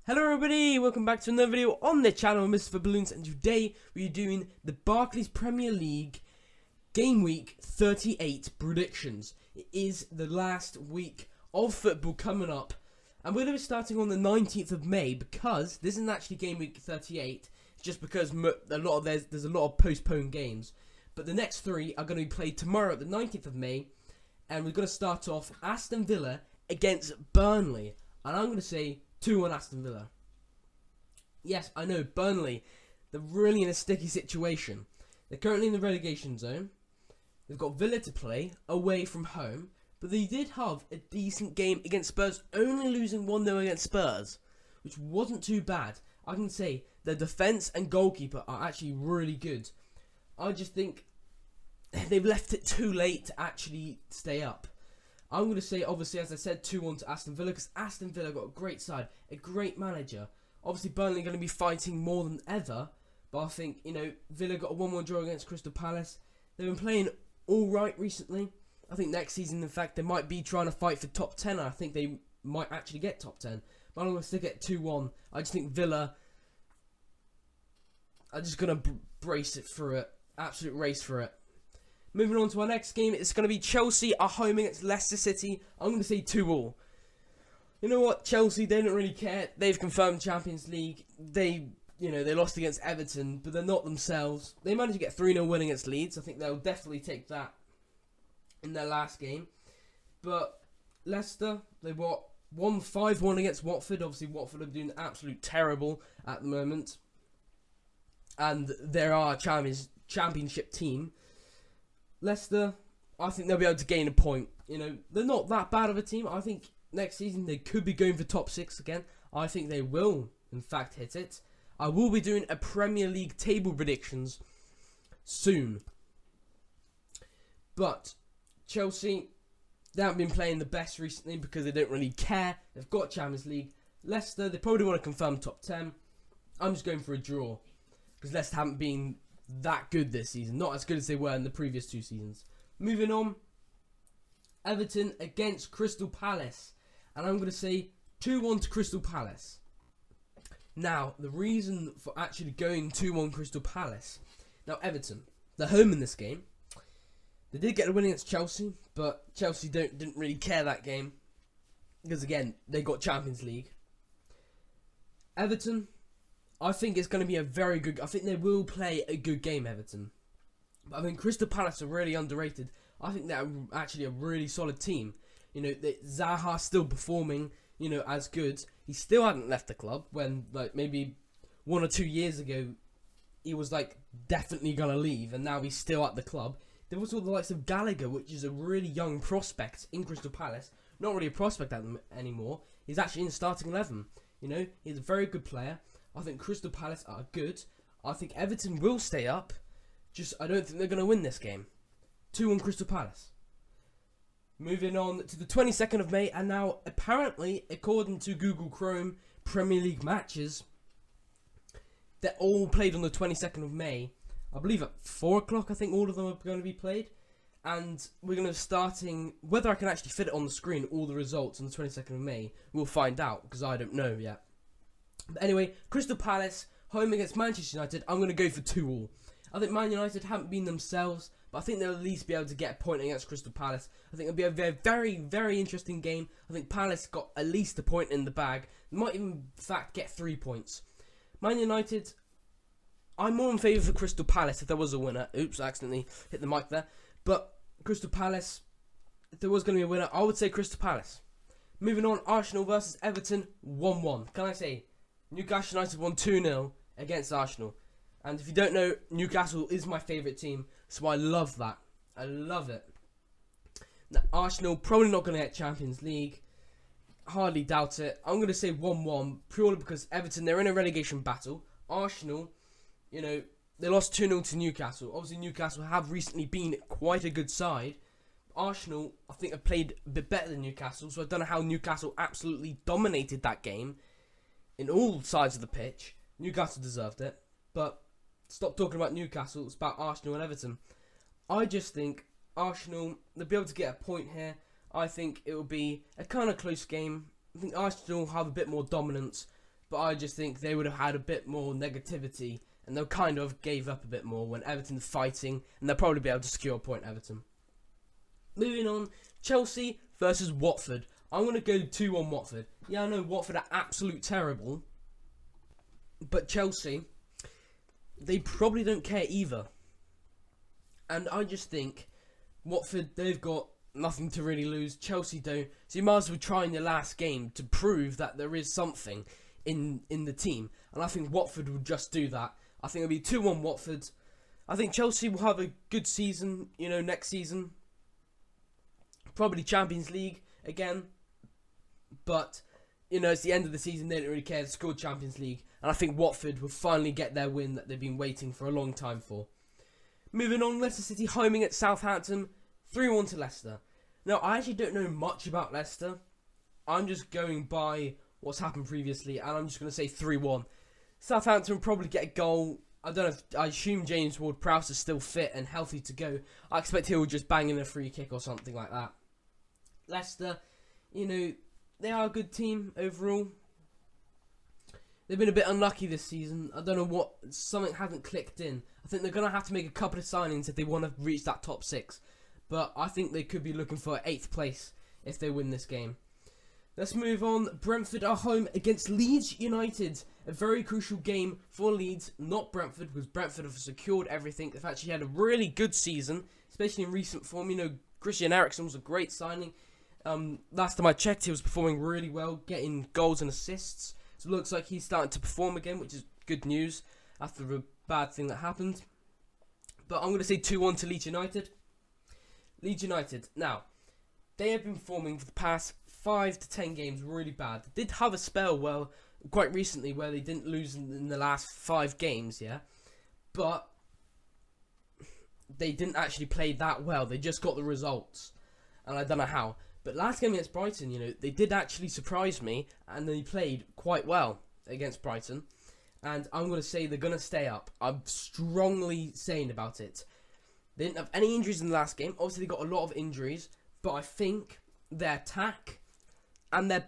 Hello everybody, welcome back to another video on the channel, Mr. Balloons, and today we're doing the Barclays Premier League Game Week 38 predictions. It is the last week of football coming up, and we're going to be starting on the 19th of May because this isn't actually Game Week 38, it's just because there's a lot of postponed games. But the next three are going to be played tomorrow at the 19th of May, and we're going to start off Aston Villa against Burnley, and I'm going to say 2-1 Aston Villa. Yes, I know, Burnley, they're really in a sticky situation. They're currently in the relegation zone. They've got Villa to play away from home, but they did have a decent game against Spurs, only losing 1-0 against Spurs, which wasn't too bad. I can say their defence and goalkeeper are actually really good. I just think they've left it too late to actually stay up. I'm going to say, obviously, as I said, 2-1 to Aston Villa, because Aston Villa got a great side, a great manager. Obviously, Burnley are going to be fighting more than ever, but I think, Villa got a 1-1 draw against Crystal Palace. They've been playing all right recently. I think next season, in fact, they might be trying to fight for top 10. I think they might actually get top 10. But I'm going to stick at 2-1. I just think Villa are just going to brace it through it. Absolute race for it. Moving on to our next game, it's going to be Chelsea are home against Leicester City. I'm going to say 2-2. You know what, Chelsea, they don't really care. They've confirmed Champions League. They lost against Everton, but they're not themselves. They managed to get 3-0 win against Leeds. I think they'll definitely take that in their last game. But Leicester, they won 5-1 against Watford. Obviously, Watford are doing absolute terrible at the moment. And they're our championship team. Leicester, I think they'll be able to gain a point. They're not that bad of a team. I think next season they could be going for top 6 again. I think they will, in fact, hit it. I will be doing a Premier League table predictions soon. But Chelsea, they haven't been playing the best recently because they don't really care. They've got Champions League. Leicester, they probably want to confirm top 10. I'm just going for a draw because Leicester haven't been that good this season. Not as good as they were in the previous 2 seasons. Moving on, Everton against Crystal Palace. And I'm going to say 2-1 to Crystal Palace. Now, the reason for actually going 2-1 Crystal Palace. Now, Everton, they're home in this game. They did get a win against Chelsea, but Chelsea didn't really care that game. Because, again, they got Champions League. Everton, I think it's going to be a very good... I think they will play a good game, Everton. But I think Crystal Palace are really underrated. I think they're actually a really solid team. Zaha's still performing, as good. He still hadn't left the club when, maybe 1 or 2 years ago, he was, definitely going to leave. And now he's still at the club. There was all the likes of Gallagher, which is a really young prospect in Crystal Palace. Not really a prospect anymore. He's actually in the starting 11. He's a very good player. I think Crystal Palace are good. I think Everton will stay up. I don't think they're going to win this game. 2-1 Crystal Palace. Moving on to the 22nd of May. And now, apparently, according to Google Chrome, Premier League matches, they're all played on the 22nd of May. I believe at 4 o'clock, I think all of them are going to be played. And we're going to be starting... Whether I can actually fit it on the screen, all the results on the 22nd of May, we'll find out, because I don't know yet. But anyway, Crystal Palace, home against Manchester United, I'm going to go for 2-2. I think Man United haven't been themselves, but I think they'll at least be able to get a point against Crystal Palace. I think it'll be a very, very, very interesting game. I think Palace got at least a point in the bag. They might even, in fact, get 3 points. Man United, I'm more in favour for Crystal Palace if there was a winner. Oops, I accidentally hit the mic there. But Crystal Palace, if there was going to be a winner, I would say Crystal Palace. Moving on, Arsenal versus Everton, 1-1. Can I say, Newcastle United won 2-0 against Arsenal. And if you don't know, Newcastle is my favourite team, so I love that. I love it. Now, Arsenal probably not going to get Champions League. Hardly doubt it. I'm going to say 1-1, purely because Everton, they're in a relegation battle. Arsenal, they lost 2-0 to Newcastle. Obviously, Newcastle have recently been quite a good side. Arsenal, I think, have played a bit better than Newcastle, so I don't know how Newcastle absolutely dominated that game in all sides of the pitch. Newcastle deserved it, but stop talking about Newcastle. It's about Arsenal and Everton. I just think Arsenal, they'll be able to get a point here. I think it will be a kind of close game. I think Arsenal have a bit more dominance. but I just think they would have had a bit more negativity, and they kind of gave up a bit more when Everton's fighting, and they'll probably be able to secure a point, Everton. Moving on, Chelsea versus Watford. I'm going to go 2-1 Watford. Yeah, I know Watford are absolute terrible, but Chelsea, they probably don't care either. And I just think Watford, they've got nothing to really lose. Chelsea don't. So you might as well try in your last game to prove that there is something in the team. And I think Watford will just do that. I think it'll be 2-1 Watford. I think Chelsea will have a good season, next season. Probably Champions League again. But, it's the end of the season. They don't really care. They scored Champions League. And I think Watford will finally get their win that they've been waiting for a long time for. Moving on, Leicester City homing at Southampton. 3-1 to Leicester. Now, I actually don't know much about Leicester. I'm just going by what's happened previously, and I'm just going to say 3-1. Southampton will probably get a goal. I assume James Ward-Prowse is still fit and healthy to go. I expect he'll just bang in a free kick or something like that. Leicester, they are a good team overall. They've been a bit unlucky this season. I don't know something hasn't clicked in. I think they're going to have to make a couple of signings if they want to reach that top 6. But I think they could be looking for 8th place if they win this game. Let's move on. Brentford are home against Leeds United. A very crucial game for Leeds, not Brentford, because Brentford have secured everything. They've actually had a really good season, especially in recent form. Christian Eriksen was a great signing. Last time I checked, he was performing really well, getting goals and assists. So it looks like he's starting to perform again, which is good news after a bad thing that happened. But I'm going to say 2-1 to Leeds United. Leeds United. Now, they have been performing for the past 5 to 10 games really bad. They did have a spell, quite recently where they didn't lose in the last 5 games, yeah? But they didn't actually play that well. They just got the results. And I don't know how. But last game against Brighton, they did actually surprise me, and they played quite well against Brighton. And I'm going to say they're going to stay up. I'm strongly saying about it. They didn't have any injuries in the last game. Obviously, they got a lot of injuries. But I think their attack and their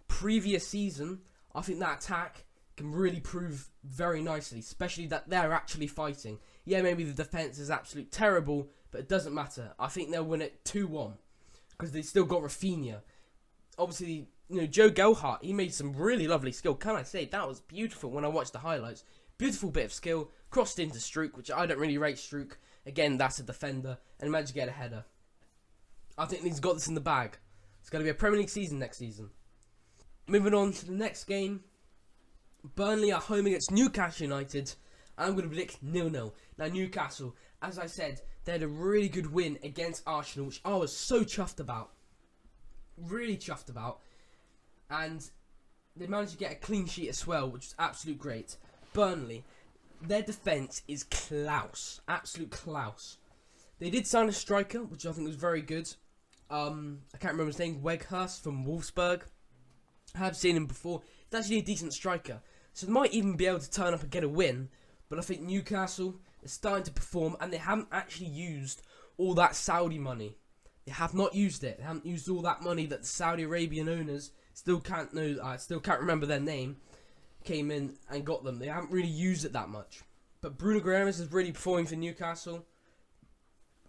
previous season, I think that attack can really prove very nicely. Especially that they're actually fighting. Yeah, maybe the defence is absolutely terrible, but it doesn't matter. I think they'll win it 2-1. Because they still got Rafinha. Obviously, Joe Gelhardt, he made some really lovely skill. Can I say, that was beautiful when I watched the highlights. Beautiful bit of skill. Crossed into Struijk, which I don't really rate Struijk. Again, that's a defender. And managed to get a header. I think he's got this in the bag. It's going to be a Premier League season next season. Moving on to the next game. Burnley are home against Newcastle United. I'm going to predict 0-0. Now, Newcastle, as I said, they had a really good win against Arsenal, which I was so chuffed about. Really chuffed about. And they managed to get a clean sheet as well, which is absolute great. Burnley, their defence is Klaus. Absolute Klaus. They did sign a striker, which I think was very good. I can't remember his name. Weghorst from Wolfsburg. I have seen him before. He's actually a decent striker. So they might even be able to turn up and get a win. But I think Newcastle is starting to perform, and they haven't actually used all that Saudi money. They have not used it. They haven't used all that money that the Saudi Arabian owners still can't remember their name, came in and got them. They haven't really used it that much. But Bruno Guimaraes is really performing for Newcastle,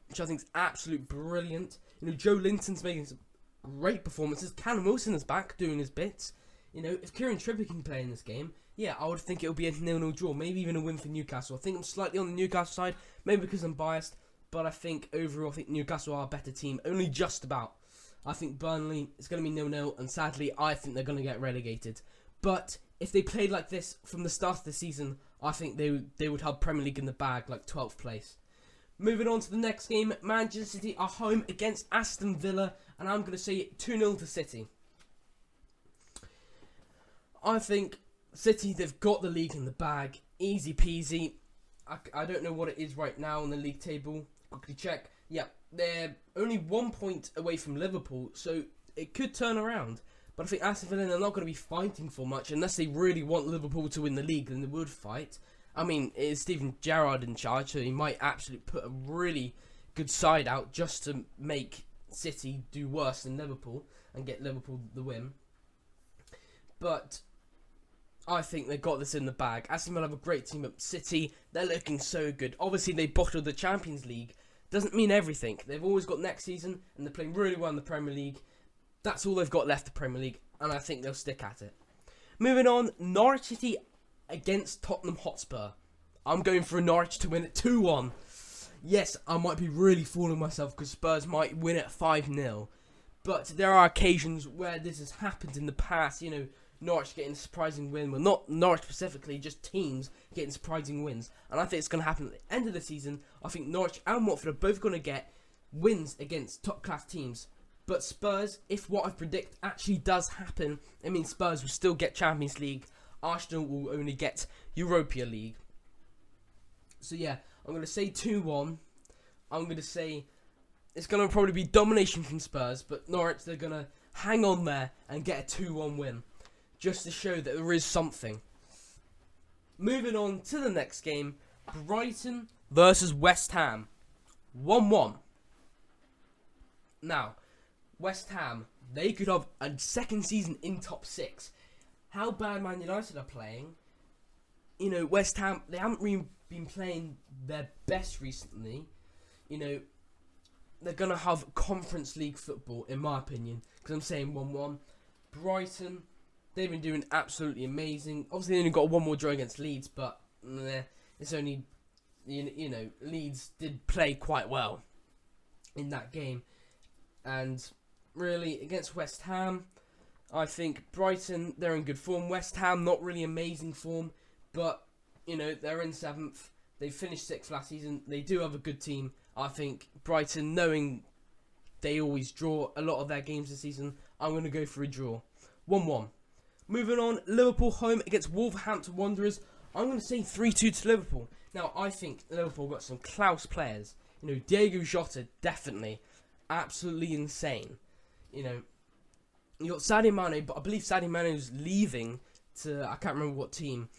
which I think is absolute brilliant. Joe Linton's making some great performances. Callum Wilson is back doing his bits. If Kieran Trippier can play in this game, yeah, I would think it would be a 0-0 draw, maybe even a win for Newcastle. I think I'm slightly on the Newcastle side, maybe because I'm biased, but I think overall, I think Newcastle are a better team, only just about. I think Burnley is going to be 0-0, and sadly, I think they're going to get relegated. But if they played like this from the start of the season, I think they would have Premier League in the bag, like 12th place. Moving on to the next game, Manchester City are home against Aston Villa, and I'm going to say 2-0 to City. I think City, they've got the league in the bag. Easy peasy. I don't know what it is right now on the league table. Quickly check. Yeah, they're only 1 point away from Liverpool, so it could turn around. But I think Aston Villa are not going to be fighting for much unless they really want Liverpool to win the league, then they would fight. I mean, it is Steven Gerrard in charge, so he might absolutely put a really good side out just to make City do worse than Liverpool and get Liverpool the win. But I think they got this in the bag. Aston Villa have a great team at City. They're looking so good. Obviously, they bottled the Champions League. Doesn't mean everything. They've always got next season, and they're playing really well in the Premier League. That's all they've got left the Premier League, and I think they'll stick at it. Moving on, Norwich City against Tottenham Hotspur. I'm going for Norwich to win it 2-1. Yes, I might be really fooling myself because Spurs might win it 5-0. But there are occasions where this has happened in the past. You know, Norwich getting a surprising win. Well, not Norwich specifically, just teams getting surprising wins. And I think it's going to happen at the end of the season. I think Norwich and Watford are both going to get wins against top-class teams. But Spurs, if what I predict actually does happen, it means Spurs will still get Champions League. Arsenal will only get Europa League. So yeah, I'm going to say 2-1. I'm going to say it's going to probably be domination from Spurs. But Norwich, they're going to hang on there and get a 2-1 win. Just to show that there is something. Moving on to the next game. Brighton versus West Ham. 1-1. Now, West Ham, they could have a second season in top 6. How bad Man United are playing. You know, West Ham, they haven't really been playing their best recently. You know, they're going to have Conference League football, in my opinion. Because I'm saying 1-1. Brighton, they've been doing absolutely amazing. Obviously, they only got one more draw against Leeds, but it's only, you know, Leeds did play quite well in that game. And really, against West Ham, I think Brighton, they're in good form. West Ham, not really amazing form, but, you know, they're in 7th. They finished 6th last season. They do have a good team. I think Brighton, knowing they always draw a lot of their games this season, I'm going to go for a draw. 1-1. Moving on, Liverpool home against Wolverhampton Wanderers. I'm going to say 3-2 to Liverpool. Now, I think Liverpool got some class players. You know, Diego Jota, definitely. Absolutely insane. You know, you got Sadio Mane, but I believe Sadio Mane is leaving to, I can't remember what team.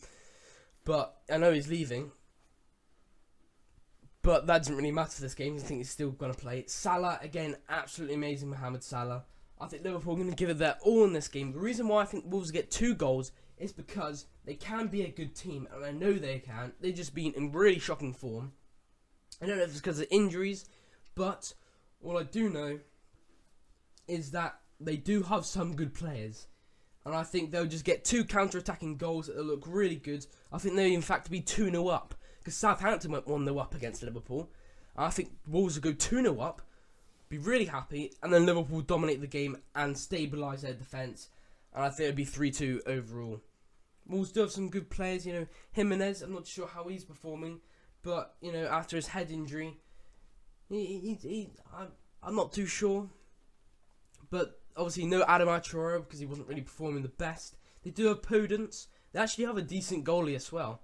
But I know he's leaving. But that doesn't really matter for this game. I think he's still going to play. Salah, again, absolutely amazing, Mohamed Salah. I think Liverpool are going to give it their all in this game. The reason why I think Wolves get 2 goals is because they can be a good team, and I know they can. They've just been in really shocking form. I don't know if it's because of injuries, but all I do know is that they do have some good players. And I think they'll just get 2 counter-attacking goals that will look really good. I think they'll in fact be 2-0 up. Because Southampton went 1-0 up against Liverpool. And I think Wolves will go 2-0 up. Be really happy, and then Liverpool dominate the game and stabilise their defence, and I think it'll be 3-2 overall. Wolves do have some good players, you know, Jimenez, I'm not sure how he's performing, but, you know, after his head injury, I'm not too sure, but obviously no Adam Traore because he wasn't really performing the best. They do have Podence, they actually have a decent goalie as well,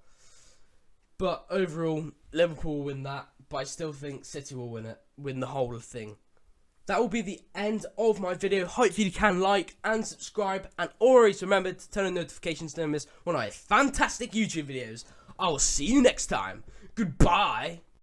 but overall, Liverpool will win that, but I still think City will win the whole thing. That will be the end of my video. Hopefully you can like and subscribe. And always remember to turn on notifications to miss one of my fantastic YouTube videos. I will see you next time. Goodbye.